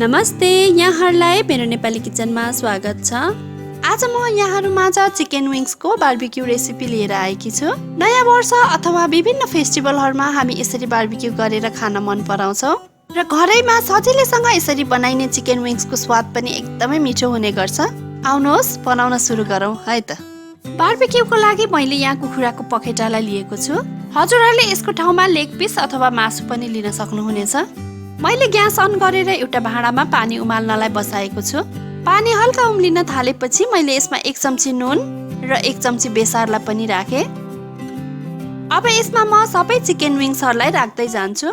नमस्ते, यहाँहरूलाई मेरो नेपाली किचनमा स्वागत छ। आज म यहाँहरूमाझ चिकन विङ्सको बारबिक्यू रेसिपी लिएर आएकी छु। नयाँ वर्ष अथवा विभिन्न फेस्टिभलहरूमा हामी यसरी बारबिक्यू गरेर खान मन पराउँछौँ र घरैमा सजिलैसँग यसरी बनाइने चिकन विङ्सको स्वाद पनि एकदमै मिठो हुने गर्छ। आउनुहोस् बनाउन सुरु गरौँ है त। बारबिक्यूको लागि मैले यहाँ कुखुराको पखेटालाई लिएको छु। हजुरहरूले यसको ठाउँमा लेग पिस अथवा मासु पनि लिन सक्नुहुनेछ। मैले ग्यास अन गरेर एउटा भाँडामा पानी उमाल्नलाई बसाएको छु। पानी हल्का उम्लिन थालेपछि मैले यसमा 1 चम्ची नुन र 1 चम्ची बेसारलाई पनि राखेँ। अब यसमा म सबै चिकन विङ्सहरूलाई राख्दै जान्छु।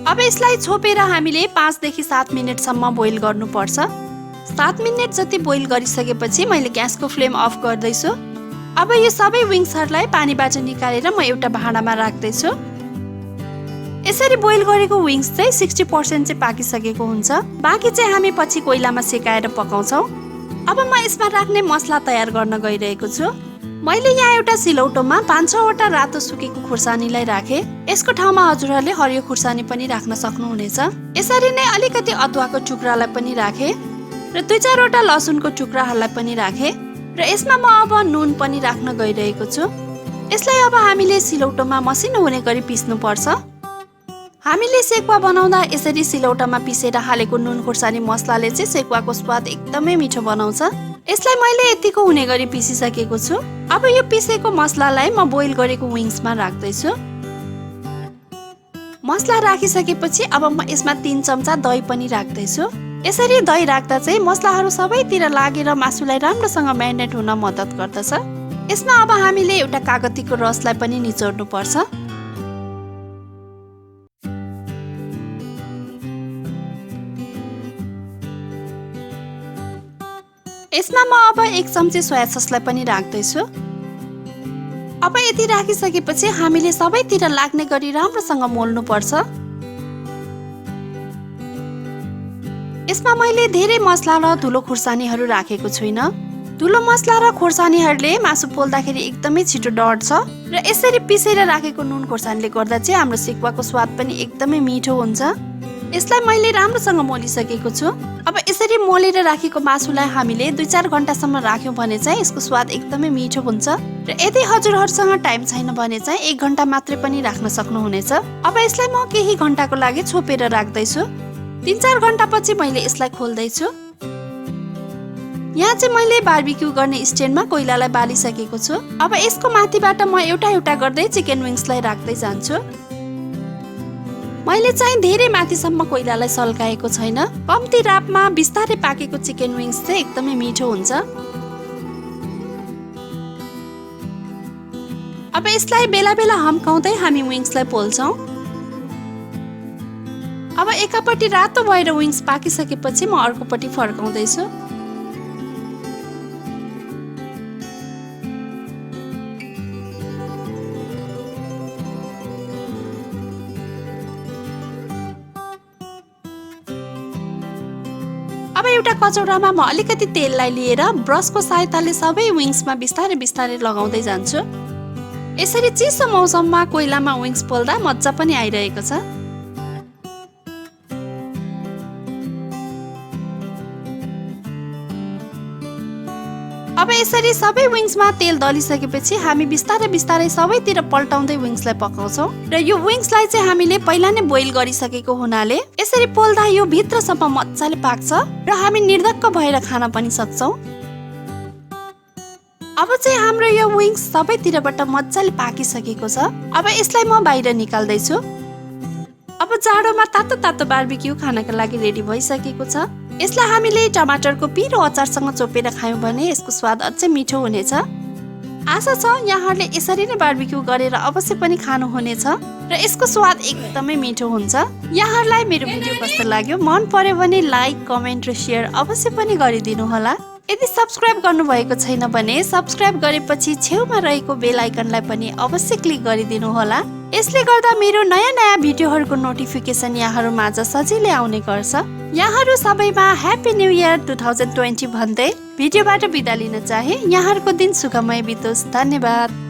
अब यसलाई छोपेर हामीले 5 देखि 7 मिनेटसम्म बोइल गर्नुपर्छ। 7 मिनेट जति बोइल गरिसकेपछि मैले ग्यासको फ्लेम अफ गर्दैछु। अब यो सबै विङ्सहरूलाई पानीबाट निकालेर म एउटा भाँडामा राख्दैछु। यसरी बोइल गरेको विङ्स चाहिँ 60% चाहिँ पाकिसकेको हुन्छ। बाँकी चाहिँ हामी पछि कोइलामा सेकाएर पकाउँछौँ। अब म यसमा राख्ने मसला तयार गर्न गइरहेको छु। मैले यहाँ एउटा सिलौटोमा 5-6 वटा रातो सुकेको खुर्सानीलाई राखेँ। यसको ठाउँमा हजुरहरूले हरियो खुर्सानी पनि राख्न सक्नुहुनेछ। यसरी नै अलिकति अदुवाको टुक्रालाई पनि राखेँ र 2-4 वटा लसुनको टुक्राहरूलाई पनि राखेँ र यसमा म अब नुन पनि राख्न गइरहेको छु। यसलाई अब हामीले सिलौटोमा मसिनो हुने गरी पिस्नु पर्छ। हामीले सेकुवा बनाउँदा यसरी सिलौटामा पिसेर हालेको नुन खुर्सानी मसलाले चाहिँ सेकुवाको स्वाद एकदमै मिठो बनाउँछ। यसलाई मैले यतिको हुने गरी पिसिसकेको छु। अब यो पिसेको मसलालाई म बोइल गरेको विङ्समा राख्दैछु। मसला राखिसकेपछि अब म यसमा 3 चम्चा दही पनि राख्दैछु। यसरी दही राख्दा चाहिँ मसलाहरू सबैतिर लागेर मासुलाई राम्रोसँग म्यारिनेट हुन मद्दत गर्दछ। यसमा अब हामीले एउटा कागतीको रसलाई पनि निचोड्नु पर्छ। यसमा म अब 1 चम्ची सोया ससलाई पनि राख्दैछु। अब यति राखिसकेपछि हामीले सबैतिर लाग्ने गरी राम्रोसँग मोल्नु पर्छ। यसमा मैले धेरै मसला र धुलो खुर्सानीहरू राखेको छुइनँ। धुलो मसला र खुर्सानीहरूले मासु पोल्दाखेरि एकदमै छिटो डढ्छ र यसरी पिसेर राखेको नुन खुर्सानीले गर्दा चाहिँ हाम्रो सेकुवाको स्वाद पनि एकदमै मिठो हुन्छ। यसलाई मैले राम्रोसँग मोलिसकेको छु। अब यसरी मोलेर राखेको मासुलाई हामीले 2-4 घण्टासम्म राख्यौँ भने चाहिँ यसको स्वाद एकदमै मिठो हुन्छ र यदि हजुरहरूसँग टाइम छैन भने चाहिँ 1 घण्टा मात्रै पनि राख्न सक्नुहुनेछ। अब यसलाई म केही घण्टाको लागि छोपेर राख्दैछु। 3-4 घण्टापछि मैले यसलाई खोल्दैछु। यहाँ चाहिँ मैले बारबिक्यू गर्ने स्ट्यान्डमा कोइलालाई बालिसकेको छु। अब यसको माथिबाट म एउटा एउटा गर्दै चिकन विङ्सलाई राख्दै जान्छु। मैले चाहिँ धेरै माथिसम्म कोइलालाई सल्काएको छैन। कम्ती रापमा बिस्तारै पाकेको चिकन विङ्स चाहिँ एकदमै मिठो हुन्छ। अब यसलाई बेला बेला हम्काउँदै हामी विङ्सलाई पोल्छौँ। अब एकापट्टि रातो भएर विङ्स पाकिसकेपछि म अर्कोपट्टि फर्काउँदैछु। अब एउटा कचौरामा म अलिकति तेललाई लिएर ब्रसको सहायताले सबै विङ्समा बिस्तारै बिस्तारै लगाउँदै जान्छु। यसरी चिसो मौसममा कोइलामा विङ्स पोल्दा मजा पनि आइरहेको छ। अब यसरी सबै विङ्समा तेल दलिसकेपछि हामी बिस्तारै बिस्तारै सबैतिर पल्टाउँदै विङ्सलाई पकाउँछौँ र यो विङ्सलाई चाहिँ हामीले पहिला नै बोइल गरिसकेको हुनाले यसरी पोल्दा यो भित्रसम्म मजाले पाक्छ र हामी निर्धक्क भएर खान पनि सक्छौँ। अब चाहिँ हाम्रो यो विङ्स सबैतिरबाट मजाले पाकिसकेको छ। अब यसलाई म बाहिर निकाल्दैछु। अब जाडोमा तातो तातो बारबिक्यू खानका लागि रेडी भइसकेको छ। यसलाई हामीले टमाटरको पिरो अचारसँग चोपेर खायौँ भने यसको स्वाद अझै मिठो हुनेछ। आशा छ यहाँहरूले यसरी नै बारबिक्यू गरेर अवश्य पनि खानुहुनेछ र यसको स्वाद एकदमै मिठो हुन्छ। यहाँहरूलाई मेरो भिडियो कस्तो लाग्यो मन पर्यो भने लाइक, कमेन्ट र सेयर अवश्य पनि गरिदिनु होला। यदि सब्स्क्राइब गर्नुभएको छैन भने सब्स्क्राइब गरेपछि छेउमा रहेको बेल आइकनलाई पनि अवश्य क्लिक गरिदिनु होला। यसले गर्दा मेरो नयाँ नयाँ भिडियोहरूको नोटिफिकेसन यहाँहरूमाझ सजिलै आउने गर्छ। यहाँहरू सबैमा ह्यापी न्यू इयर 2020 भन्दै भिडियोबाट बिदा लिन चाहे। यहाँहरूको दिन सुखमय बितोस्। धन्यवाद।